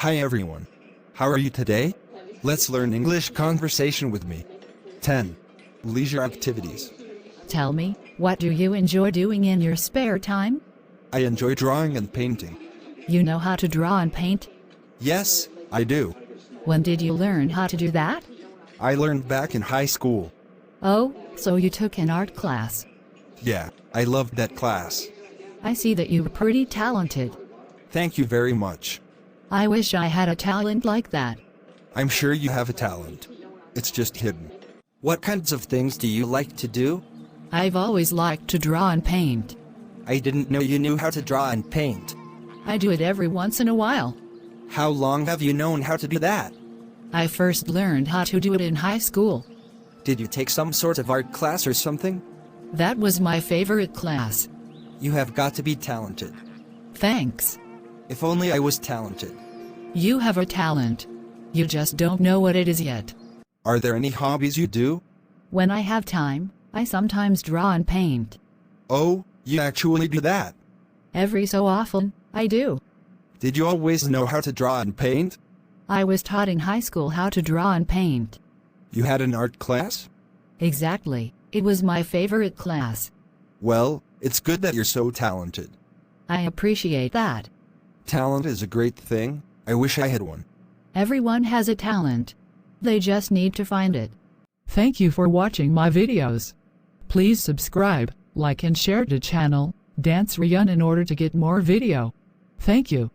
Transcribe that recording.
Hi everyone. How are you today? Let's learn English conversation with me. 10. Leisure activities. Tell me, what do you enjoy doing in your spare time? I enjoy drawing and painting. You know how to draw and paint? Yes, I do. When did you learn how to do that? I learned back in high school. Oh, so you took an art class. Yeah, I loved that class. I see that you're pretty talented. Thank you very much. I wish I had a talent like that. I'm sure you have a talent. It's just hidden. What kinds of things do you like to do? I've always liked to draw and paint. I didn't know you knew how to draw and paint. I do it every once in a while. How long have you known how to do that? I first learned how to do it in high school. Did you take some sort of art class or something? That was my favorite class. You have got to be talented. Thanks. If only I was talented. You have a talent. You just don't know what it is yet. Are there any hobbies you do? When I have time, I sometimes draw and paint. Oh, you actually do that? Every so often, I do. Did you always know how to draw and paint? I was taught in high school how to draw and paint. You had an art class? Exactly. It was my favorite class. Well, it's good that you're so talented. I appreciate that. Talent is a great thing. I wish I had one. Everyone has a talent. They just need to find it. Thank you for watching my videos. Please subscribe, like and share the channel, Sreyoun in order to get more video. Thank you.